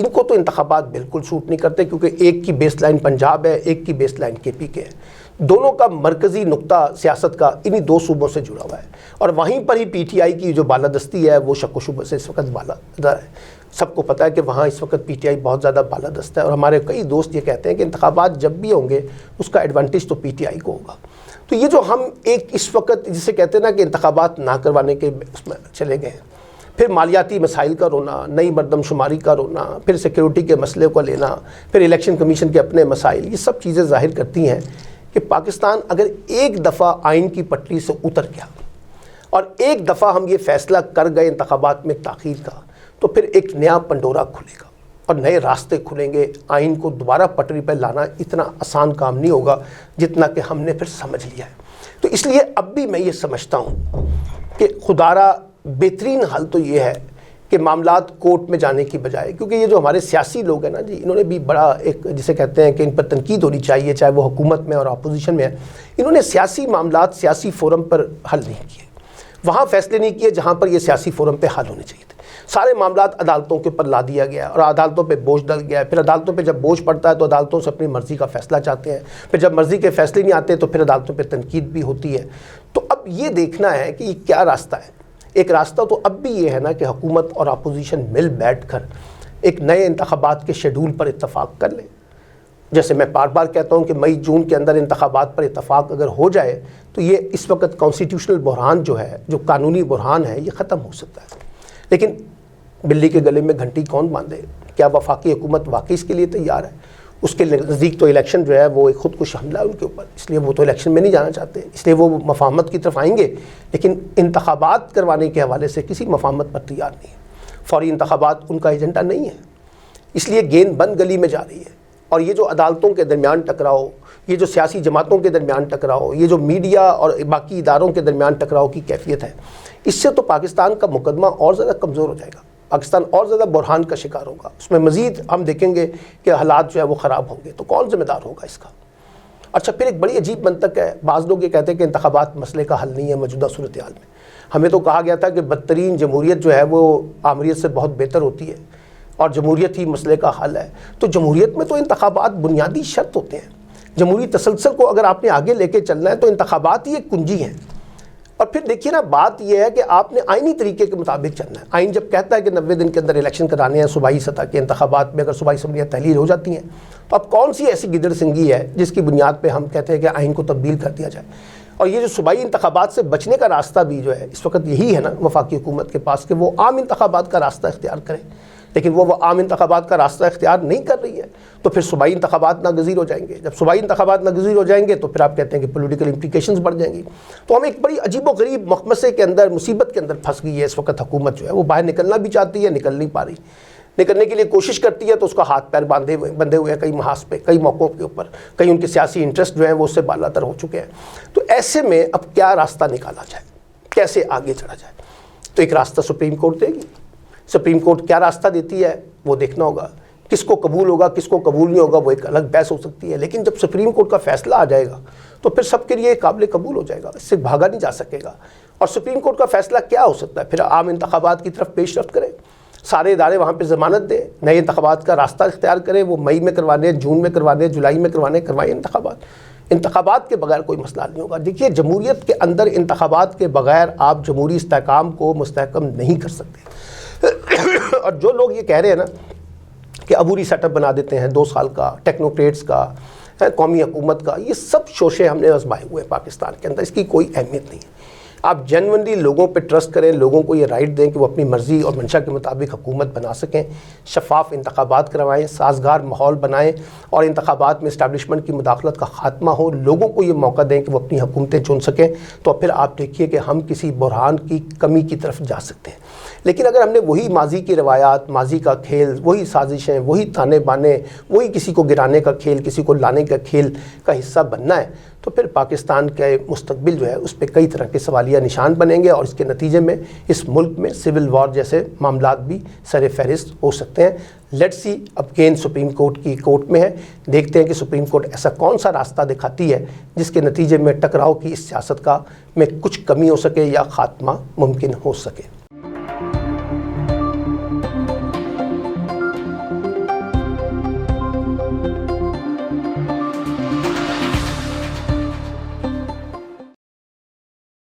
ان کو تو انتخابات بالکل سوٹ نہیں کرتے، کیونکہ ایک کی بیس لائن پنجاب ہے، ایک کی بیس لائن کے پی کے ہے، دونوں کا مرکزی نقطہ سیاست کا انہی دو صوبوں سے جڑا ہوا ہے، اور وہیں پر ہی پی ٹی آئی کی جو بالادستی ہے وہ شک و شبہ سے اس وقت بالادر ہے۔ سب کو پتہ ہے کہ وہاں اس وقت پی ٹی آئی بہت زیادہ بالادست ہے، اور ہمارے کئی دوست یہ کہتے ہیں کہ انتخابات جب بھی ہوں گے اس کا ایڈوانٹیج تو پی ٹی آئی کو ہوگا۔ تو یہ جو ہم ایک اس وقت جسے کہتے ہیں نا کہ انتخابات نہ کروانے کے اس میں چلے گئے ہیں، پھر مالیاتی مسائل کا رونا، نئی مردم شماری کا رونا، پھر سیکیورٹی کے مسئلے کو لینا، پھر الیکشن کمیشن کے اپنے مسائل، یہ سب چیزیں ظاہر کرتی ہیں کہ پاکستان اگر ایک دفعہ آئین کی پٹری سے اتر گیا اور ایک دفعہ ہم یہ فیصلہ کر گئے انتخابات میں تاخیر کا، تو پھر ایک نیا پنڈورا کھلے گا اور نئے راستے کھلیں گے۔ آئین کو دوبارہ پٹری پہ لانا اتنا آسان کام نہیں ہوگا جتنا کہ ہم نے پھر سمجھ لیا ہے۔ تو اس لیے اب بھی میں یہ سمجھتا ہوں کہ خدارہ بہترین حل تو یہ ہے کہ معاملات کورٹ میں جانے کی بجائے، کیونکہ یہ جو ہمارے سیاسی لوگ ہیں نا جی، انہوں نے بھی بڑا ایک جسے کہتے ہیں کہ ان پر تنقید ہونی چاہیے، چاہے وہ حکومت میں اور اپوزیشن میں ہے، انہوں نے سیاسی معاملات سیاسی فورم پر حل نہیں کیے، وہاں فیصلے نہیں کیے جہاں پر یہ سیاسی فورم پہ حل ہونے چاہیے تھے۔ سارے معاملات عدالتوں کے اوپر لا دیا گیا اور عدالتوں پہ بوجھ ڈل گیا ہے، پھر عدالتوں پہ جب بوجھ پڑتا ہے تو عدالتوں سے اپنی مرضی کا فیصلہ چاہتے ہیں، پھر جب مرضی کے فیصلے نہیں آتے تو پھر عدالتوں پہ تنقید بھی ہوتی ہے۔ تو اب یہ دیکھنا ہے کہ یہ کیا راستہ ہے۔ ایک راستہ تو اب بھی یہ ہے نا کہ حکومت اور اپوزیشن مل بیٹھ کر ایک نئے انتخابات کے شیڈول پر اتفاق کر لیں۔ جیسے میں بار بار کہتا ہوں کہ مئی جون کے اندر انتخابات پر اتفاق اگر ہو جائے تو یہ اس وقت کانسٹیٹیوشنل بحران جو ہے، جو قانونی بحران ہے، یہ ختم ہو سکتا ہے۔ لیکن بلی کے گلے میں گھنٹی کون باندھے؟ کیا وفاقی حکومت واقعی اس کے لیے تیار ہے؟ اس کے نزدیک تو الیکشن جو ہے وہ ایک خودکش حملہ ہے ان کے اوپر، اس لیے وہ تو الیکشن میں نہیں جانا چاہتے، اس لیے وہ مفاہمت کی طرف آئیں گے، لیکن انتخابات کروانے کے حوالے سے کسی مفاہمت پر تیار نہیں ہے۔ فوری انتخابات ان کا ایجنڈا نہیں ہے، اس لیے گیند بند گلی میں جا رہی ہے۔ اور یہ جو عدالتوں کے درمیان ٹکراؤ، یہ جو سیاسی جماعتوں کے درمیان ٹکراؤ، یہ جو میڈیا اور باقی اداروں کے درمیان ٹکراؤ کی کیفیت ہے، اس سے تو پاکستان کا مقدمہ اور زیادہ کمزور ہو جائے گا، پاکستان اور زیادہ بحران کا شکار ہوگا، اس میں مزید ہم دیکھیں گے کہ حالات جو ہے وہ خراب ہوں گے۔ تو کون ذمہ دار ہوگا اس کا؟ اچھا، پھر ایک بڑی عجیب منطق ہے، بعض لوگ یہ کہتے ہیں کہ انتخابات مسئلے کا حل نہیں ہے موجودہ صورتحال میں۔ ہمیں تو کہا گیا تھا کہ بدترین جمہوریت جو ہے وہ آمریت سے بہت بہتر ہوتی ہے اور جمہوریت ہی مسئلے کا حل ہے۔ تو جمہوریت میں تو انتخابات بنیادی شرط ہوتے ہیں، جمہوری تسلسل کو اگر آپ نے آگے لے کے چلنا ہے تو انتخابات ہی ایک کنجی ہیں۔ اور پھر دیکھیے نا، بات یہ ہے کہ آپ نے آئینی طریقے کے مطابق چلنا ہے۔ آئین جب کہتا ہے کہ 90 دن کے اندر الیکشن کرانے ہیں صوبائی سطح کے انتخابات میں، اگر صوبائی اسمبلیاں تحلیل ہو جاتی ہیں تو اب کون سی ایسی گدڑ سنگی ہے جس کی بنیاد پہ ہم کہتے ہیں کہ آئین کو تبدیل کر دیا جائے؟ اور یہ جو صوبائی انتخابات سے بچنے کا راستہ بھی جو ہے اس وقت یہی ہے نا وفاقی حکومت کے پاس، کہ وہ عام انتخابات کا راستہ اختیار کرے، لیکن وہ عام انتخابات کا راستہ اختیار نہیں کر رہی ہے، تو پھر صوبائی انتخابات ناگزیر ہو جائیں گے۔ جب صوبائی انتخابات ناگزیر ہو جائیں گے تو پھر آپ کہتے ہیں کہ پولیٹیکل امپلیکیشنز بڑھ جائیں گی۔ تو ہم ایک بڑی عجیب و غریب مخمصے کے اندر، مصیبت کے اندر پھنس گئی ہے اس وقت حکومت جو ہے، وہ باہر نکلنا بھی چاہتی ہے، نکل نہیں پا رہی، نکلنے کے لیے کوشش کرتی ہے تو اس کا ہاتھ پیر بندھے ہوئے ہیں کئی محاذ پہ، کئی موقعوں کے اوپر، کئی ان کے سیاسی انٹرسٹ جو ہیں وہ اس سے بالا تر ہو چکے ہیں۔ تو ایسے میں اب کیا راستہ نکالا جائے، کیسے آگے چڑھا جائے؟ تو ایک راستہ سپریم کورٹ دے گی۔ سپریم کورٹ کیا راستہ دیتی ہے وہ دیکھنا ہوگا، کس کو قبول ہوگا کس کو قبول نہیں ہوگا وہ ایک الگ بحث ہو سکتی ہے، لیکن جب سپریم کورٹ کا فیصلہ آ جائے گا تو پھر سب کے لیے قابل قبول ہو جائے گا، اس سے بھاگا نہیں جا سکے گا۔ اور سپریم کورٹ کا فیصلہ کیا ہو سکتا ہے؟ پھر عام انتخابات کی طرف پیش رفت کرے، سارے ادارے وہاں پہ ضمانت دیں، نئے انتخابات کا راستہ اختیار کریں، وہ مئی میں کروانے، جون میں کروانے، جولائی میں کروائیں انتخابات کے بغیر کوئی مسئلہ نہیں ہوگا۔ دیکھیے، جمہوریت کے اندر انتخابات کے بغیر آپ جمہوری استحکام کو مستحکم نہیں کر سکتے۔ اور جو لوگ یہ کہہ رہے ہیں نا کہ عبوری سیٹ اپ بنا دیتے ہیں 2 سال کا، ٹیکنوکریٹس کا، قومی حکومت کا، یہ سب شوشے ہم نے آزمائے ہوئے ہیں پاکستان کے اندر، اس کی کوئی اہمیت نہیں ہے۔ آپ جینونلی لوگوں پہ ٹرسٹ کریں، لوگوں کو یہ رائٹ دیں کہ وہ اپنی مرضی اور منشا کے مطابق حکومت بنا سکیں، شفاف انتخابات کروائیں، سازگار ماحول بنائیں اور انتخابات میں اسٹیبلشمنٹ کی مداخلت کا خاتمہ ہو، لوگوں کو یہ موقع دیں کہ وہ اپنی حکومتیں چن سکیں، تو پھر آپ دیکھیے کہ ہم کسی بحران کی کمی کی طرف جا سکتے ہیں۔ لیکن اگر ہم نے وہی ماضی کی روایات، ماضی کا کھیل، وہی سازشیں، وہی تانے بانے، وہی کسی کو گرانے کا کھیل، کسی کو لانے کا کھیل کا حصہ بننا ہے، تو پھر پاکستان کے مستقبل جو ہے اس پہ کئی طرح کے سوالیہ نشان بنیں گے، اور اس کے نتیجے میں اس ملک میں سول وار جیسے معاملات بھی سر فہرست ہو سکتے ہیں۔ لیٹس سی، اب گیند سپریم کورٹ کی کورٹ میں ہے، دیکھتے ہیں کہ سپریم کورٹ ایسا کون سا راستہ دکھاتی ہے جس کے نتیجے میں ٹکراؤ کی اس سیاست کا میں کچھ کمی ہو سکے یا خاتمہ ممکن ہو سکے۔